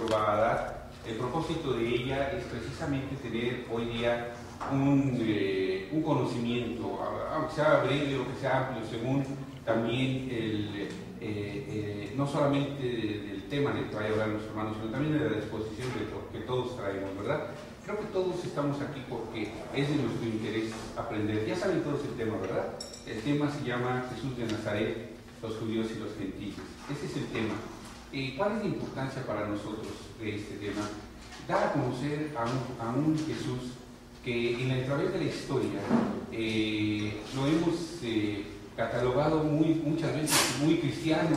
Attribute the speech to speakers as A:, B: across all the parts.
A: ministro va a dar. El propósito de ella es precisamente tener hoy día un conocimiento, aunque sea breve o que sea amplio, según también no solamente del tema del que vaya a hablar nuestro hermano, sino también de la disposición que todos traemos, ¿verdad? Creo que todos estamos aquí porque es de nuestro interés aprender. Ya saben todos el tema, ¿verdad? El tema se llama Jesús de Nazaret, los judíos y los gentiles. Ese es el tema. ¿Cuál es la importancia para nosotros de este tema? Dar a conocer a un Jesús que a través de la historia lo hemos catalogado muchas veces muy cristiano,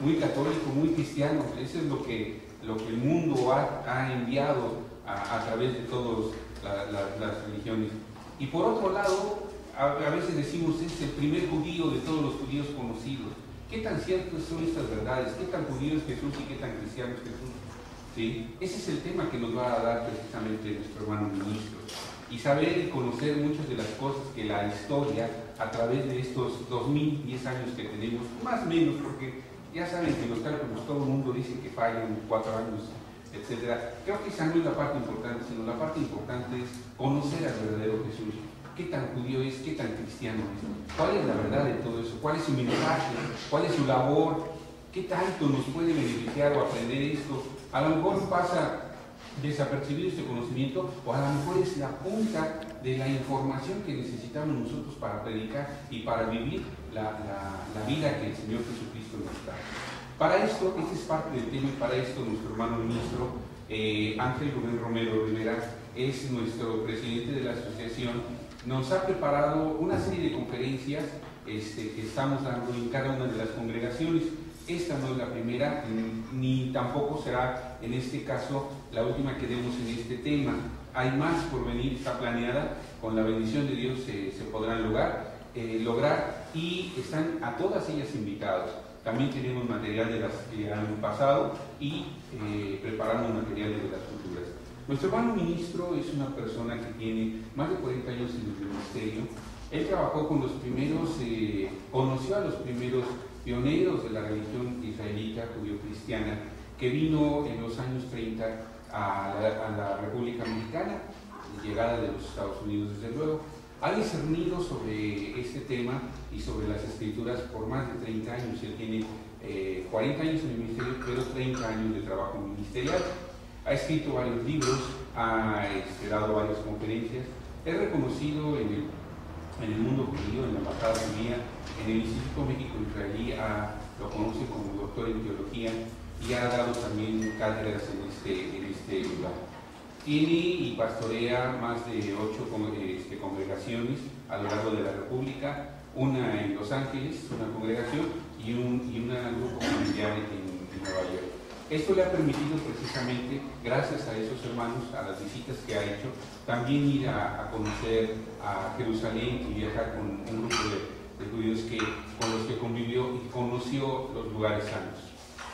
A: muy católico, muy cristiano. Eso es lo que el mundo ha enviado a través de todas las religiones. Y por otro lado, a veces decimos es el primer judío de todos los judíos conocidos. ¿Qué tan ciertas son estas verdades? ¿Qué tan judío es Jesús y qué tan cristiano es Jesús? ¿Sí? Ese es el tema que nos va a dar precisamente nuestro hermano ministro. Y saber y conocer muchas de las cosas que la historia, a través de estos 2010 años que tenemos, más o menos, porque ya saben que los cálculos todo el mundo dice que fallan 4 años, etcétera. Creo que esa no es la parte importante, sino la parte importante es conocer al verdadero Jesús. ¿Qué tan judío es? ¿Qué tan cristiano es? ¿Cuál es la verdad de todo eso? ¿Cuál es su mensaje? ¿Cuál es su labor? ¿Qué tanto nos puede beneficiar o aprender esto? A lo mejor pasa desapercibido este conocimiento, o a lo mejor es la punta de la información que necesitamos nosotros para predicar y para vivir la vida que el Señor Jesucristo nos da. Para esto, este es parte del tema, y para esto nuestro hermano ministro Ángel Rubén Romero Rivera es nuestro presidente de la asociación. Nos ha preparado una serie de conferencias que estamos dando en cada una de las congregaciones. Esta no es la primera, ni tampoco será en este caso la última que demos en este tema. Hay más por venir, está planeada, con la bendición de Dios se podrán lograr y están a todas ellas invitados. También tenemos material de las que han pasado y preparando material de las futuras. Nuestro hermano ministro es una persona que tiene más de 40 años en el ministerio. Él trabajó con los primeros, conoció a los primeros pioneros de la religión israelita judío-cristiana que vino en los años 30 a la República Mexicana, llegada de los Estados Unidos desde luego. Ha discernido sobre este tema y sobre las escrituras por más de 30 años. Él tiene 40 años en el ministerio, pero 30 años de trabajo ministerial. Ha escrito varios libros, ha dado varias conferencias. Es reconocido en el mundo judío, en la embajada judía, en el Instituto México-Israelí, lo conoce como doctor en teología y ha dado también cátedras en este lugar. Tiene y pastorea más de 8 congregaciones a lo largo de la República, una en Los Ángeles, una congregación, y un grupo familiar en Nueva York. Esto le ha permitido precisamente, gracias a esos hermanos, a las visitas que ha hecho, también ir a conocer a Jerusalén y viajar con un grupo de judíos con los que convivió y conoció los lugares santos.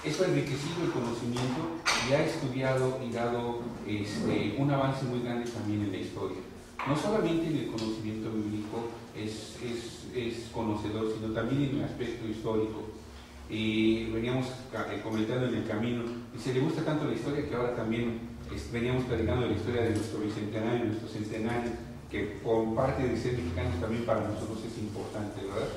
A: Eso ha enriquecido el conocimiento y ha estudiado y dado un avance muy grande también en la historia. No solamente en el conocimiento bíblico es conocedor, sino también en el aspecto histórico. Veníamos comentando en el camino, y se le gusta tanto la historia que ahora también veníamos platicando de la historia de nuestro bicentenario, nuestro centenario, que por parte de ser mexicanos también para nosotros es importante, ¿verdad?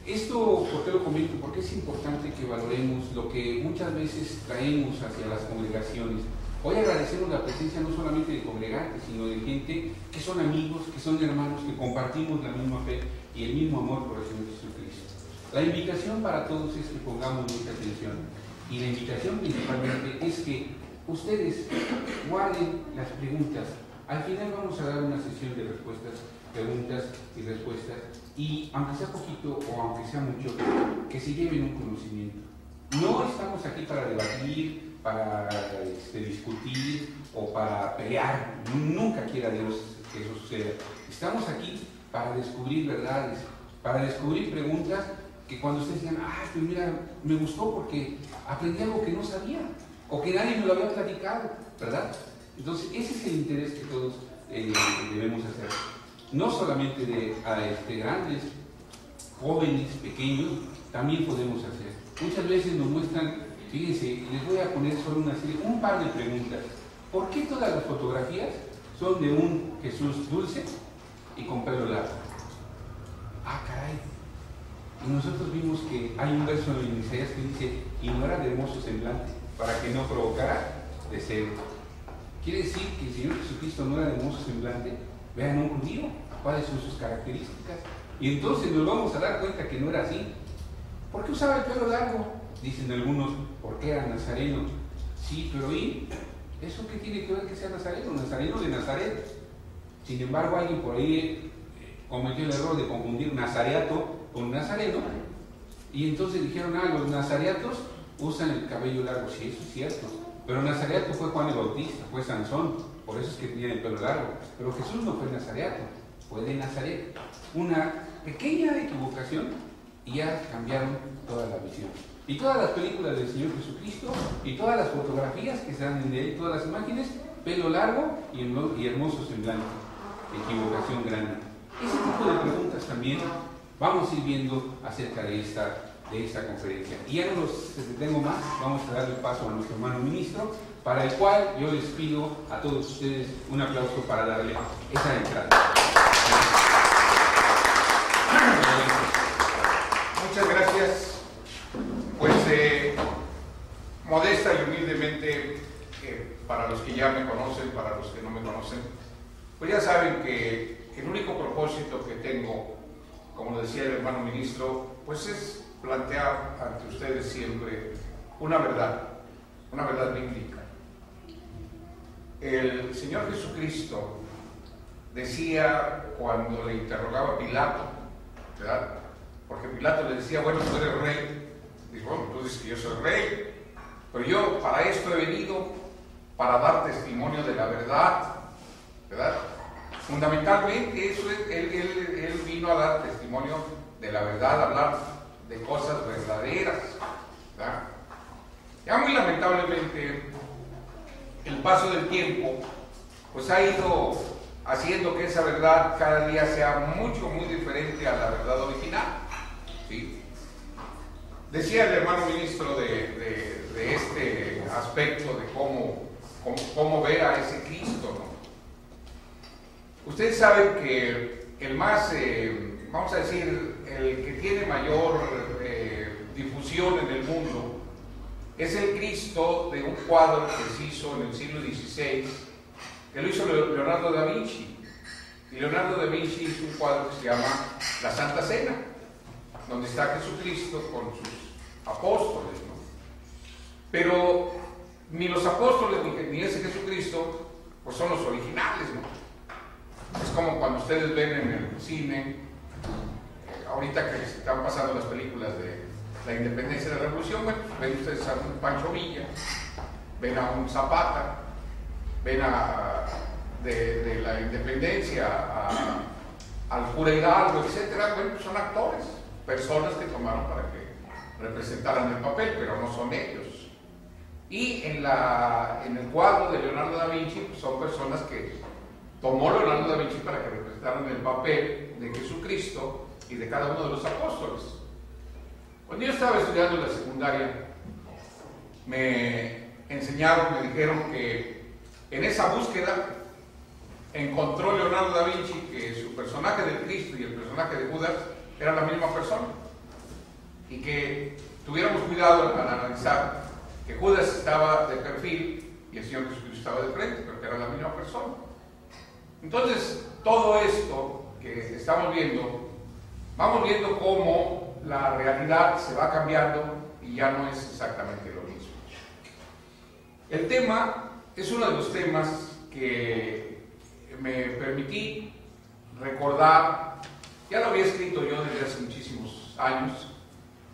A: Esto, ¿por qué lo comento? Porque es importante que valoremos lo que muchas veces traemos hacia las congregaciones. Hoy agradecemos la presencia no solamente de congregantes, sino de gente que son amigos, que son hermanos, que compartimos la misma fe y el mismo amor por el Señor Jesucristo. La invitación para todos es que pongamos mucha atención, y la invitación principalmente es que ustedes guarden las preguntas. Al final vamos a dar una sesión de preguntas y respuestas, y aunque sea poquito o aunque sea mucho, que se lleven un conocimiento. No estamos aquí para debatir, para discutir o para pelear. Nunca quiera Dios que eso suceda. Estamos aquí para descubrir verdades, para descubrir preguntas que cuando ustedes digan, pues mira, me gustó porque aprendí algo que no sabía o que nadie me lo había platicado, ¿verdad? Entonces ese es el interés que todos debemos hacer. No solamente de grandes, jóvenes, pequeños, también podemos hacer. Muchas veces nos muestran fíjense, les voy a poner solo un par de preguntas. ¿Por qué todas las fotografías son de un Jesús dulce y con pelo largo? Ah, caray. Y nosotros vimos que hay un verso en Isaías que dice, y no era de hermoso semblante, para que no provocara deseo. Quiere decir que el Señor Jesucristo no era de hermoso semblante. Vean un judío, cuáles son sus características. Y entonces nos vamos a dar cuenta que no era así. ¿Por qué usaba el pelo largo? Dicen algunos, porque era nazareno. Sí, pero ¿y eso qué tiene que ver que sea nazareno? Nazareno de Nazaret. Sin embargo, alguien por ahí cometió el error de confundir nazareato con nazareno, y entonces dijeron, los nazareatos usan el cabello largo. Sí, eso es cierto, pero nazareato fue Juan el Bautista, fue Sansón, por eso es que tenía el pelo largo. Pero Jesús no fue nazareato, fue de Nazaret. Una pequeña equivocación y ya cambiaron toda la visión. Y todas las películas del Señor Jesucristo y todas las fotografías que se dan de él, todas las imágenes, pelo largo y hermoso semblante. Equivocación grande. Ese tipo de preguntas también vamos a ir viendo acerca de esta conferencia. Y ya no los detengo más, vamos a darle paso a nuestro hermano ministro, para el cual yo les pido a todos ustedes un aplauso para darle esa entrada.
B: Muchas gracias. Pues modesta y humildemente, para los que ya me conocen, para los que no me conocen, pues ya saben que el único propósito que tengo, como lo decía el hermano ministro, pues es plantear ante ustedes siempre una verdad bíblica. El Señor Jesucristo decía cuando le interrogaba a Pilato, ¿verdad? Porque Pilato le decía, bueno, tú eres rey. Dice, bueno, tú dices que yo soy rey, pero yo para esto he venido, para dar testimonio de la verdad, ¿verdad? Fundamentalmente eso es, él vino a dar testimonio de la verdad, a hablar de cosas verdaderas, ¿verdad? Ya muy lamentablemente el paso del tiempo pues ha ido haciendo que esa verdad cada día sea muy diferente a la verdad original, ¿sí? Decía el hermano ministro de este aspecto de cómo ver a ese Cristo, ¿no? Ustedes saben que el más, vamos a decir, el que tiene mayor difusión en el mundo es el Cristo de un cuadro que se hizo en el siglo XVI, que lo hizo Leonardo da Vinci. Y Leonardo da Vinci hizo un cuadro que se llama La Santa Cena, donde está Jesucristo con sus apóstoles, ¿no? Pero ni los apóstoles ni ese Jesucristo pues son los originales, ¿no? Es como cuando ustedes ven en el cine, ahorita que se están pasando las películas de la independencia y la revolución, bueno, ven ustedes a un Pancho Villa, ven a un Zapata, ven de la independencia al cura Hidalgo, etcétera. Bueno, son actores, personas que tomaron para que representaran el papel, pero no son ellos. Y en el cuadro de Leonardo da Vinci pues son personas que tomó Leonardo da Vinci para que representaran el papel de Jesucristo y de cada uno de los apóstoles. Cuando yo estaba estudiando en la secundaria, me enseñaron, me dijeron que en esa búsqueda encontró Leonardo da Vinci que su personaje de Cristo y el personaje de Judas eran la misma persona, y que tuviéramos cuidado al analizar que Judas estaba de perfil y el Señor Jesucristo estaba de frente, pero que era la misma persona. Entonces, todo esto que estamos viendo, vamos viendo cómo la realidad se va cambiando y ya no es exactamente lo mismo. El tema es uno de los temas que me permití recordar, ya lo había escrito yo desde hace muchísimos años,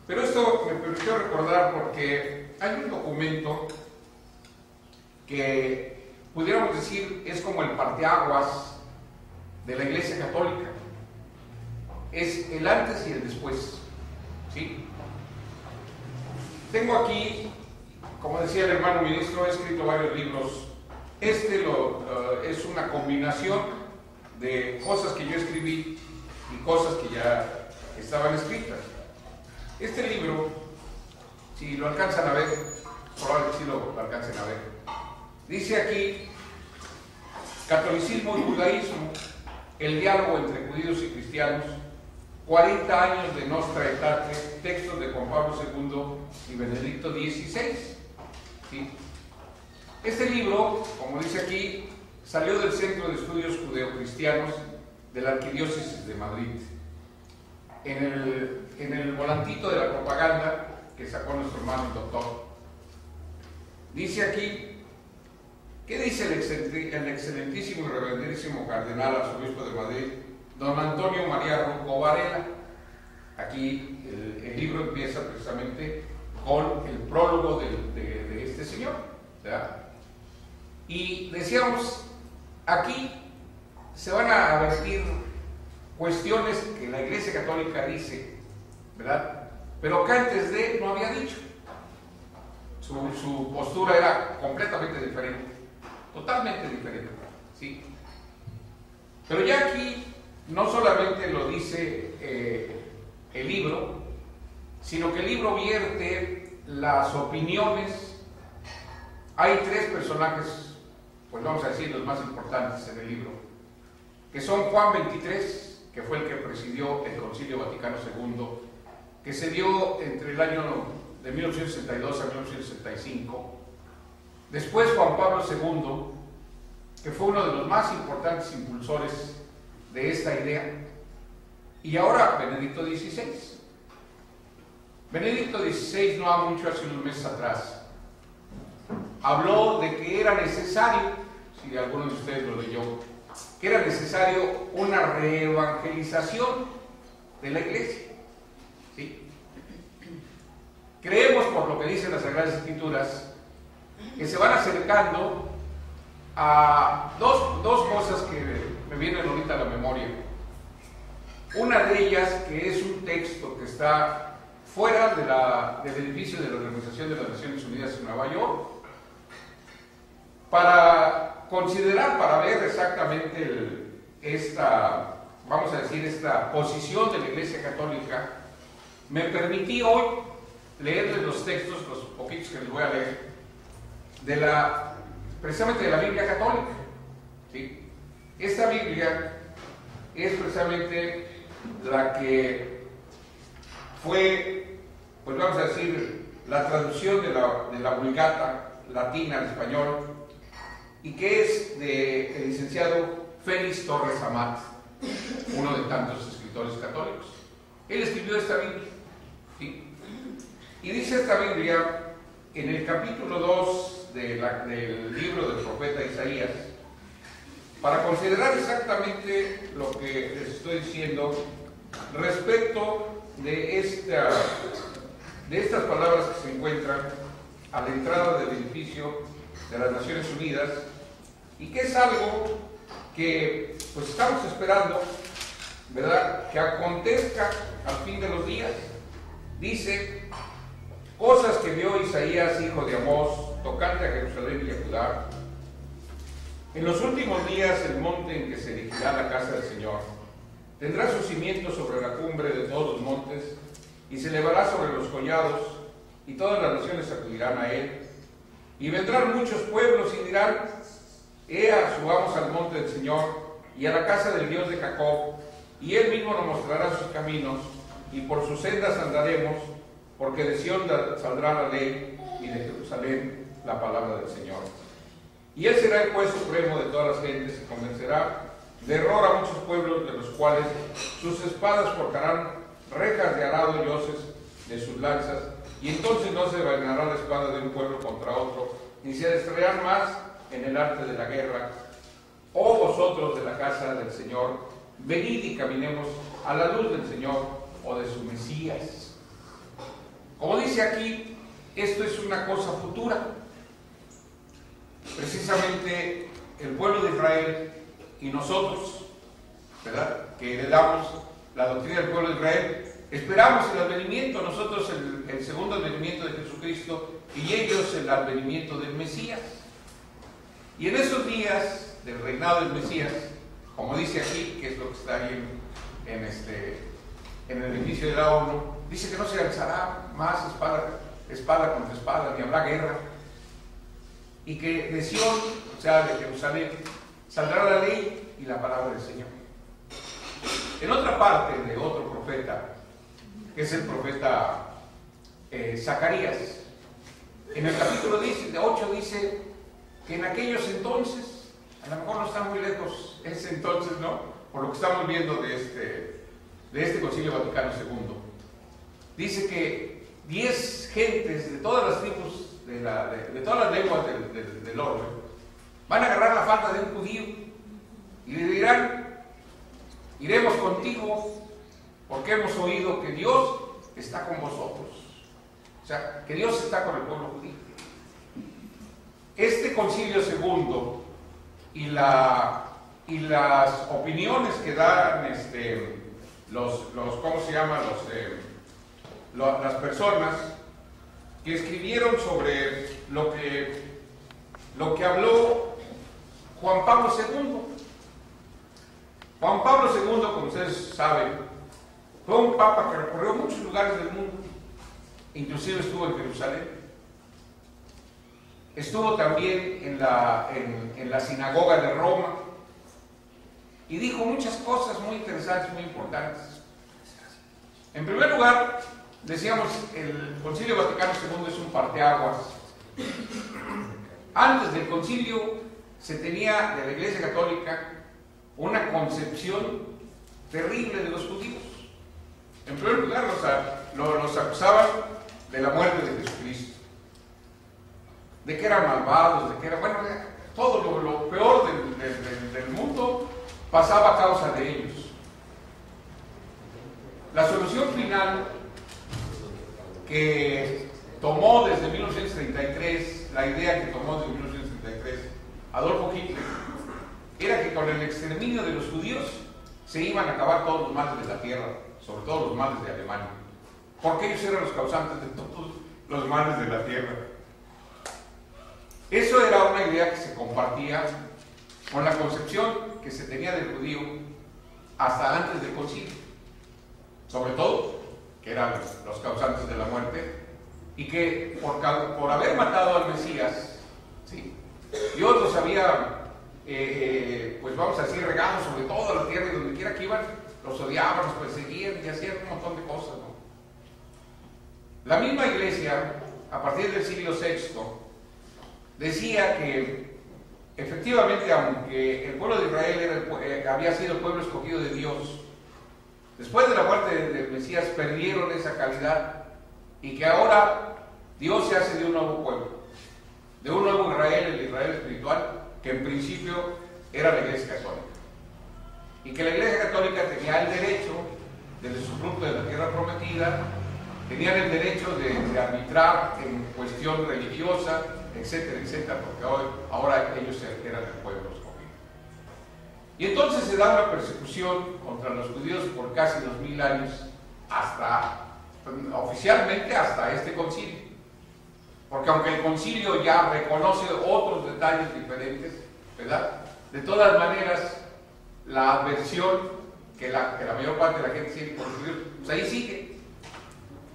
B: pero esto me permitió recordar porque hay un documento que pudiéramos decir es como el parteaguas de la Iglesia Católica. Es el antes y el después, ¿sí? Tengo aquí, como decía el hermano ministro, he escrito varios libros. Este es una combinación de cosas que yo escribí y cosas que ya estaban escritas. Este libro, si lo alcanzan a ver, probablemente sí lo alcancen a ver. Dice aquí, catolicismo y judaísmo, el diálogo entre judíos y cristianos, 40 años de Nostra Aetate, textos de Juan Pablo II y Benedicto XVI. ¿Sí? Este libro, como dice aquí, salió del Centro de Estudios Judeocristianos de la Arquidiócesis de Madrid. En el volantito de la propaganda que sacó nuestro hermano el doctor, dice aquí, ¿qué dice el excelentísimo y reverendísimo cardenal arzobispo de Madrid, don Antonio María Rocco Varela? Aquí el libro empieza precisamente con el prólogo de este señor, ¿verdad? Y decíamos, aquí se van a vertir cuestiones que la Iglesia Católica dice, ¿verdad? Pero que antes de no había dicho. Su postura era completamente diferente, totalmente diferente, ¿sí? Pero ya aquí no solamente lo dice el libro, sino que el libro vierte las opiniones. Hay tres personajes, pues vamos a decir los más importantes en el libro, que son Juan XXIII, que fue el que presidió el Concilio Vaticano II, que se dio entre el año de 1862 a 1865. Después Juan Pablo II, que fue uno de los más importantes impulsores de esta idea. Y ahora Benedicto XVI. Benedicto XVI no ha mucho, hace unos meses atrás, habló de que era necesario, si alguno de ustedes lo leyó, que era necesario una reevangelización de la Iglesia. ¿Sí? Creemos, por lo que dicen las Sagradas Escrituras, que se van acercando a dos cosas que me vienen ahorita a la memoria. Una de ellas, que es un texto que está fuera del edificio de la Organización de las Naciones Unidas en Nueva York, para considerar, para ver exactamente esta posición de la Iglesia Católica. Me permití hoy leerles los textos, los poquitos que les voy a leer, precisamente de la Biblia Católica. ¿Sí? Esta Biblia es precisamente la que fue, pues vamos a decir, la traducción de la Vulgata latina al español, y que es del licenciado Félix Torres Amat, uno de tantos escritores católicos. Él escribió esta Biblia. ¿Sí? Y dice esta Biblia, en el capítulo 2 del libro del profeta Isaías, para considerar exactamente lo que les estoy diciendo respecto de estas palabras que se encuentran a la entrada del edificio de las Naciones Unidas, y que es algo que pues estamos esperando, ¿verdad?, que acontezca al fin de los días. Dice: cosas que vio Isaías, hijo de Amós, tocante a Jerusalén y a Judá. En los últimos días el monte en que se erigirá la casa del Señor tendrá sus cimientos sobre la cumbre de todos los montes, y se elevará sobre los collados, y todas las naciones acudirán a él. Y vendrán muchos pueblos y dirán: ea, subamos al monte del Señor y a la casa del Dios de Jacob, y él mismo nos mostrará sus caminos, y por sus sendas andaremos, porque de Sión saldrá la ley, y de Jerusalén la palabra del Señor. Y él será el juez supremo de todas las gentes, y convencerá de error a muchos pueblos, de los cuales sus espadas forjarán rejas de arado y hoces de sus lanzas, y entonces no se vainará la espada de un pueblo contra otro, ni se destruirán más en el arte de la guerra. Oh vosotros de la casa del Señor, venid y caminemos a la luz del Señor o de su Mesías. Como dice aquí, esto es una cosa futura. Precisamente el pueblo de Israel y nosotros, ¿verdad?, que heredamos la doctrina del pueblo de Israel, esperamos el advenimiento, nosotros el segundo advenimiento de Jesucristo, y ellos el advenimiento del Mesías. Y en esos días del reinado del Mesías, como dice aquí, que es lo que está ahí en el edificio de la ONU, dice que no se alzará más espada espada contra espada, ni habrá guerra. Y que de Sión, o sea, de Jerusalén, saldrá la ley y la palabra del Señor. En otra parte de otro profeta, que es el profeta Zacarías, en el capítulo 8 dice que en aquellos entonces, a lo mejor no está muy lejos ese entonces, ¿no? Por lo que estamos viendo de este Concilio Vaticano II, dice que 10 gentes de todas las tribus, de todas las lenguas del orbe, van a agarrar la falda de un judío y le dirán: iremos contigo porque hemos oído que Dios está con vosotros. O sea, que Dios está con el pueblo judío. Este Concilio II y las opiniones que dan ¿cómo se llama? Las personas que escribieron sobre lo que habló Juan Pablo II. Juan Pablo II, como ustedes saben, fue un papa que recorrió muchos lugares del mundo, inclusive estuvo en Jerusalén, estuvo también en la sinagoga de Roma y dijo muchas cosas muy interesantes, muy importantes. En primer lugar, decíamos, el Concilio Vaticano II es un parteaguas. Antes del concilio se tenía de la Iglesia Católica una concepción terrible de los judíos. En primer lugar, los acusaban de la muerte de Jesucristo, de que eran malvados, de que era, bueno, todo lo peor del mundo pasaba a causa de ellos. La solución final que tomó desde 1933, la idea que tomó desde 1933 Adolfo Hitler, era que con el exterminio de los judíos se iban a acabar todos los males de la tierra, sobre todo los males de Alemania, porque ellos eran los causantes de todos los males de la tierra. Eso era una idea que se compartía con la concepción que se tenía del judío hasta antes del concilio, sobre todo que eran los causantes de la muerte y que por haber matado al Mesías, ¿sí?, y otros habían pues vamos a decir, regados sobre toda la tierra, y donde quiera que iban los odiaban, los perseguían y hacían un montón de cosas, ¿no? La misma Iglesia, a partir del siglo VI, decía que efectivamente, aunque el pueblo de Israel había sido el pueblo escogido de Dios, después de la muerte del Mesías perdieron esa calidad y que ahora Dios se hace de un nuevo pueblo, de un nuevo Israel, el Israel espiritual, que en principio era la Iglesia Católica. Y que la Iglesia Católica tenía el derecho, desde su fruto de la tierra prometida, tenían el derecho de arbitrar en cuestión religiosa, etcétera, etcétera, porque ahora ellos eran el pueblo escogido. Y entonces se da una persecución contra los judíos por casi 2000 años, oficialmente hasta este concilio. Porque aunque el concilio ya reconoce otros detalles diferentes, ¿verdad?, de todas maneras, la adversión que la mayor parte de la gente siente por los judíos, pues ahí sigue.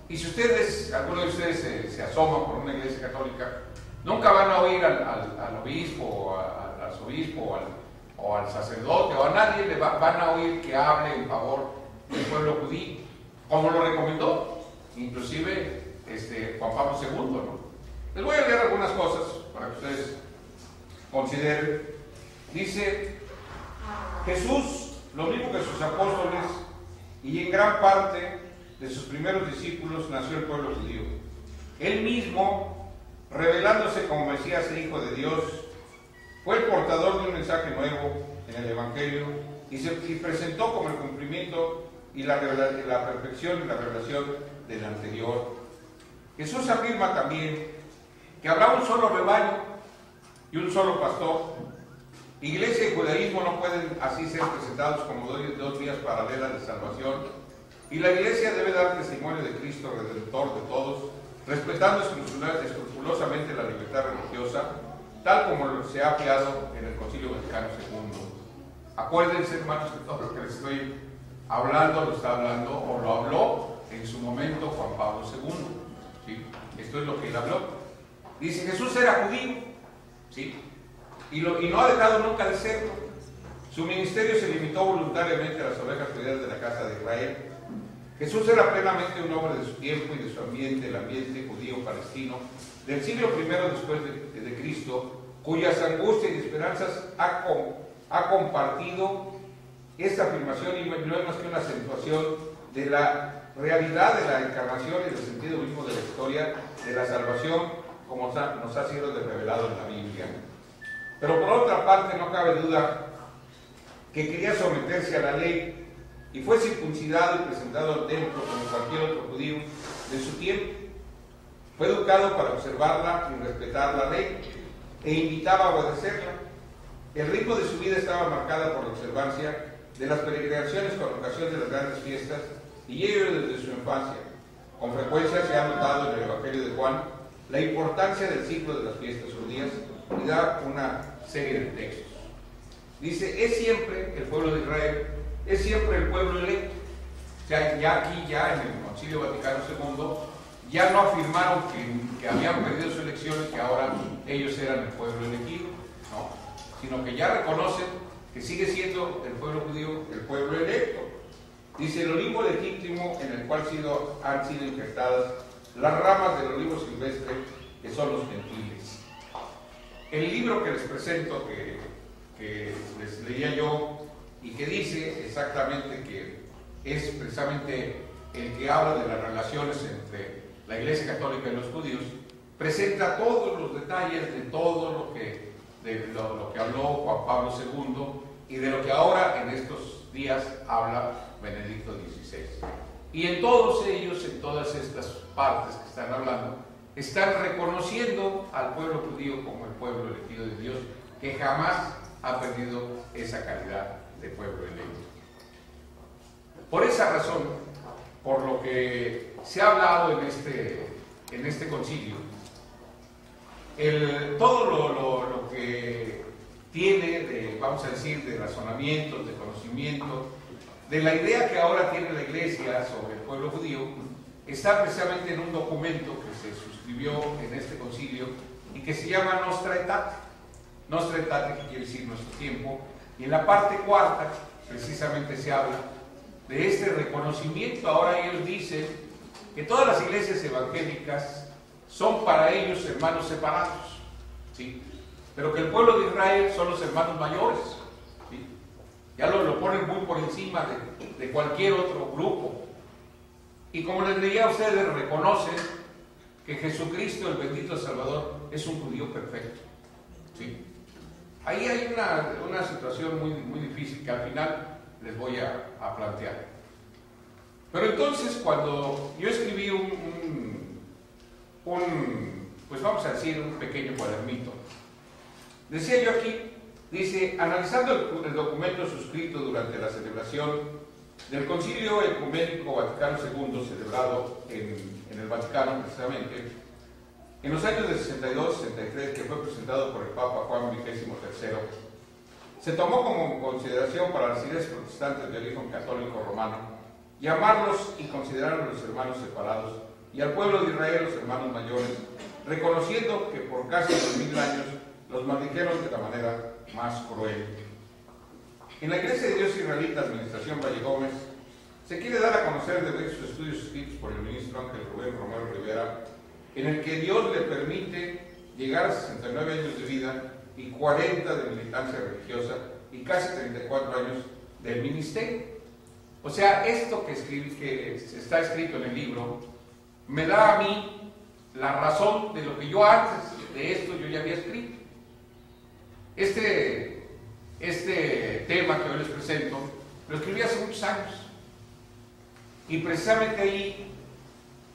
B: Y si alguno de ustedes se asoma por una iglesia católica, nunca van a oír al obispo, o al arzobispo, o al sacerdote, o a nadie van a oír que hable en favor del pueblo judío, como lo recomendó inclusive Juan Pablo II, ¿no? Les voy a leer algunas cosas para que ustedes consideren. Dice: Jesús, lo mismo que sus apóstoles y en gran parte de sus primeros discípulos, nació el pueblo judío. Él mismo, revelándose como Mesías e Hijo de Dios, fue el portador de un mensaje nuevo en el Evangelio y presentó como el cumplimiento y la perfección y la revelación del anterior. Jesús afirma también que habrá un solo rebaño y un solo pastor. Iglesia y judaísmo no pueden así ser presentados como dos vías paralelas de salvación, y la Iglesia debe dar testimonio de Cristo, Redentor de todos, respetando escrupulosamente la libertad religiosa, tal como se ha apoyado en el Concilio Vaticano II. Acuérdense, hermanos, que todo lo que les estoy hablando lo está hablando o lo habló en su momento Juan Pablo II, ¿sí? Esto es lo que él habló. Dice, Jesús era judío, ¿sí? Y no ha dejado nunca de serlo. Su ministerio se limitó voluntariamente a las ovejas perdidas de la casa de Israel. Jesús era plenamente un hombre de su tiempo y de su ambiente, el ambiente judío-palestino, del siglo I después de Cristo, cuyas angustias y esperanzas ha compartido esta afirmación, y no es más que una acentuación de la realidad de la encarnación y del sentido mismo de la historia de la salvación, como nos ha sido revelado en la Biblia. Pero por otra parte, no cabe duda que quería someterse a la ley y fue circuncidado y presentado al templo como cualquier otro judío de su tiempo. Fue educado para observarla y respetar la ley e invitaba a obedecerla. El ritmo de su vida estaba marcado por la observancia de las peregrinaciones con ocasión de las grandes fiestas, y ello desde su infancia. Con frecuencia se ha notado en el Evangelio de Juan la importancia del ciclo de las fiestas judías y da una serie de textos. Dice, es siempre el pueblo de Israel, es siempre el pueblo electo. O sea, ya en el Concilio Vaticano II, ya no afirmaron que habían perdido su elección y que ahora ellos eran el pueblo elegido, no, sino que ya reconocen que sigue siendo el pueblo judío el pueblo electo. Dice, el olivo legítimo en el cual han sido injertadas las ramas del olivo silvestre, que son los gentiles. El libro que les presento, que les leía yo, y que dice exactamente que es precisamente el que habla de las relaciones entre la Iglesia Católica y los judíos, presenta todos los detalles de todo lo que habló Juan Pablo II y de lo que ahora en estos días habla Benedicto XVI. Y en todos ellos, en todas estas partes que están hablando, están reconociendo al pueblo judío como el pueblo elegido de Dios, que jamás ha perdido esa calidad de pueblo electo. Por esa razón, por lo que se ha hablado en este concilio, todo lo que tiene vamos a decir, de razonamientos, de conocimiento, de la idea que ahora tiene la Iglesia sobre el pueblo judío, está precisamente en un documento que se suscribió en este concilio y que se llama Nostra Aetate. Nostra Aetate, que quiere decir nuestro tiempo, y en la parte cuarta precisamente se habla de este reconocimiento. Ahora ellos dicen que todas las iglesias evangélicas son para ellos hermanos separados, ¿sí? Pero que el pueblo de Israel son los hermanos mayores, ¿sí? Ya lo ponen muy por encima de cualquier otro grupo. Y como les leía a ustedes, reconocen que Jesucristo, el bendito Salvador, es un judío perfecto, ¿sí? Ahí hay una situación muy difícil que al final les voy a plantear. Pero entonces, cuando yo escribí pues vamos a decir, un pequeño cuadernito, decía yo aquí, dice, analizando el documento suscrito durante la celebración del Concilio Ecuménico Vaticano II, celebrado en el Vaticano precisamente, en los años de 62-63, que fue presentado por el Papa Juan XXIII, se tomó como consideración para las iglesias protestantes de origen católico romano llamarlos y considerarlos los hermanos separados, y al pueblo de Israel los hermanos mayores, reconociendo que por casi 2000 años los maldijeron de la manera más cruel. En la Iglesia de Dios Israelita, Administración Valle Gómez, se quiere dar a conocer diversos estudios escritos por el ministro Ángel Rubén Romero Rivera, en el que Dios le permite llegar a 69 años de vida y 40 de militancia religiosa y casi 34 años del ministerio. O sea, esto que está escrito en el libro me da a mí la razón de lo que yo antes de esto yo ya había escrito. Este tema que hoy les presento lo escribí hace muchos años, y precisamente ahí,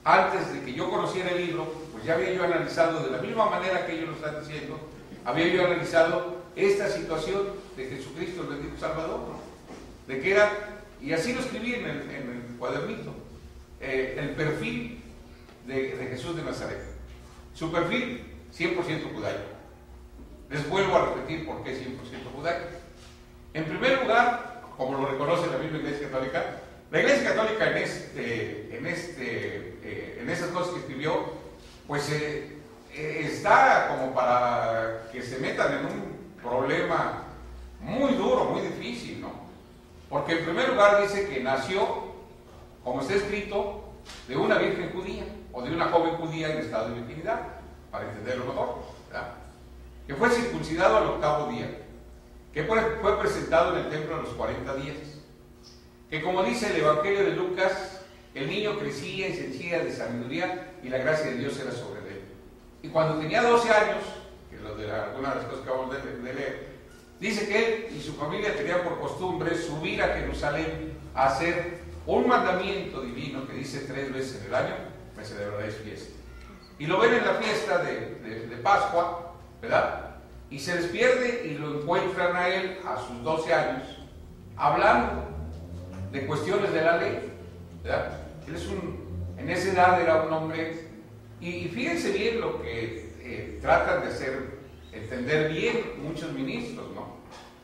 B: antes de que yo conociera el libro, pues ya había yo analizado de la misma manera que ellos lo están diciendo, había yo analizado esta situación de Jesucristo, el bendito Salvador, ¿no? De que era, y así lo escribí en el cuadernito, el perfil de Jesús de Nazaret. Su perfil 100% judaico. Les vuelvo a repetir por qué 100% judaico. En primer lugar, como lo reconoce la misma Iglesia Católica, la Iglesia Católica en esas cosas que escribió, pues está como para que se metan en un problema muy duro, muy difícil, ¿no? Porque en primer lugar dice que nació, como está escrito, de una virgen judía o de una joven judía en estado de virginidad, para entenderlo mejor, ¿verdad? Que fue circuncidado al 8º día, que fue presentado en el templo a los 40 días, que como dice el Evangelio de Lucas, el niño crecía y se henchía de sabiduría y la gracia de Dios era sobre él. Y cuando tenía 12 años, que es lo de algunas de las cosas que acabamos de leer, dice que él y su familia tenían por costumbre subir a Jerusalén a hacer un mandamiento divino que dice 3 veces en el año, me celebraréis fiesta. Y lo ven en la fiesta de Pascua, ¿verdad? Y se despierde y lo encuentran a él a sus 12 años, hablando de cuestiones de la ley, ¿verdad? Él en esa edad era un hombre, y fíjense bien lo que tratan de hacer, entender bien muchos ministros, ¿no?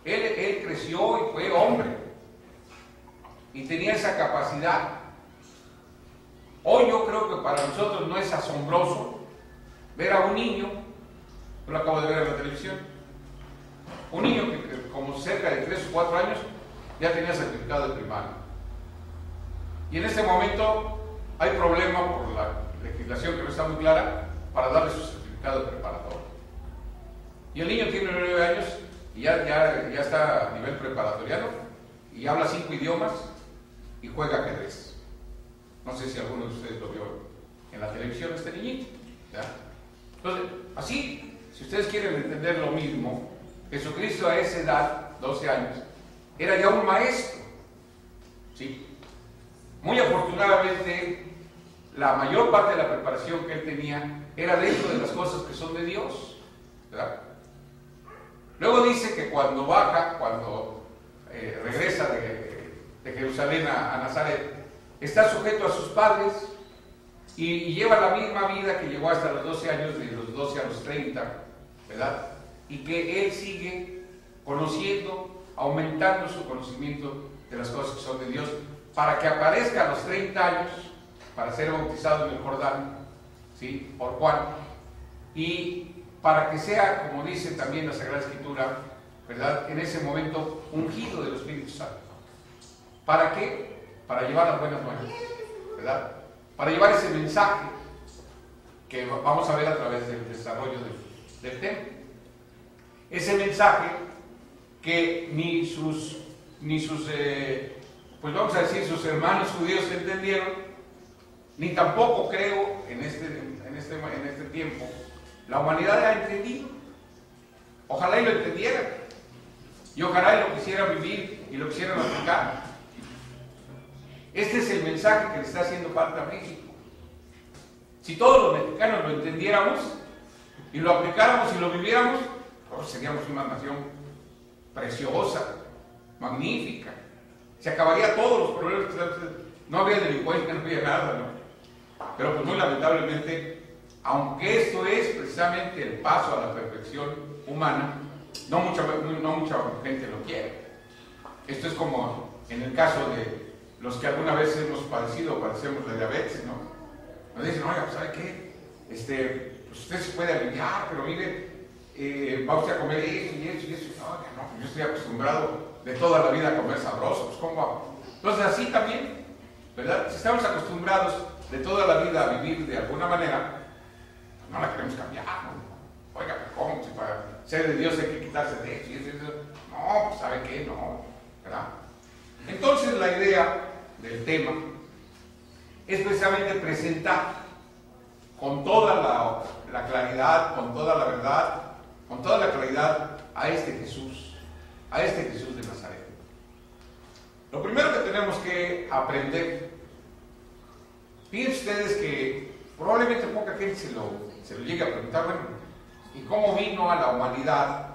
B: Él creció y fue hombre, y tenía esa capacidad. Hoy yo creo que para nosotros no es asombroso ver a un niño, yo lo acabo de ver en la televisión, un niño que como cerca de 3 o 4 años ya tenía certificado de primaria. Y en este momento hay problema por la legislación que no está muy clara para darle su certificado de preparatorio. Y el niño tiene 9 años y ya está a nivel preparatoriano y habla 5 idiomas y juega ajedrez. No sé si alguno de ustedes lo vio en la televisión, este niñito, ¿ya? Entonces, así, si ustedes quieren entender lo mismo, Jesucristo a esa edad, 12 años, era ya un maestro, ¿sí? Muy afortunadamente, la mayor parte de la preparación que él tenía era dentro de las cosas que son de Dios, ¿verdad? Luego dice que cuando regresa de Jerusalén a Nazaret, está sujeto a sus padres y lleva la misma vida que llevó hasta los 12 años, de los 12 a los 30, ¿verdad? Y que él sigue conociendo, aumentando su conocimiento de las cosas que son de Dios, para que aparezca a los 30 años, para ser bautizado en el Jordán, ¿sí? Por Juan, y para que sea, como dice también la Sagrada Escritura, ¿verdad? En ese momento, ungido del Espíritu Santo. ¿Para qué? Para llevar las buenas nuevas, ¿verdad? Para llevar ese mensaje que vamos a ver a través del desarrollo del tema. Ese mensaje que ni sus pues vamos a decir, sus hermanos judíos entendieron, ni tampoco creo en este tiempo la humanidad ha entendido. Ojalá y lo entendieran, y ojalá y lo quisieran vivir y lo quisieran aplicar. Este es el mensaje que le está haciendo falta a México. Si todos los mexicanos lo entendiéramos y lo aplicáramos y lo viviéramos, pues seríamos una nación preciosa, magnífica. Se acabaría todos los problemas, no habría delincuencia, no habría nada, ¿no? Pero pues muy lamentablemente, aunque esto es precisamente el paso a la perfección humana, no mucha gente lo quiere. Esto es como en el caso de los que alguna vez hemos padecido o padecemos de diabetes, ¿no? Nos dicen, oiga, pues ¿sabe qué? Pues usted se puede aliviar, pero mire, va usted a comer esto y eso y eso. No, pues yo estoy acostumbrado de toda la vida a comer sabroso, pues ¿cómo va? Entonces así también, ¿verdad? Si estamos acostumbrados de toda la vida a vivir de alguna manera, pues no la queremos cambiar, ¿no? Oiga, ¿cómo? Si para ser de Dios hay que quitarse de eso y eso. No, pues ¿sabe qué? No, ¿verdad? Entonces la idea del tema es precisamente presentar con toda la claridad, con toda la verdad, con toda la claridad a este Jesús de Nazaret. Lo primero que tenemos que aprender, fíjense ustedes que probablemente poca gente se lo llegue a preguntar, bueno, ¿y cómo vino a la humanidad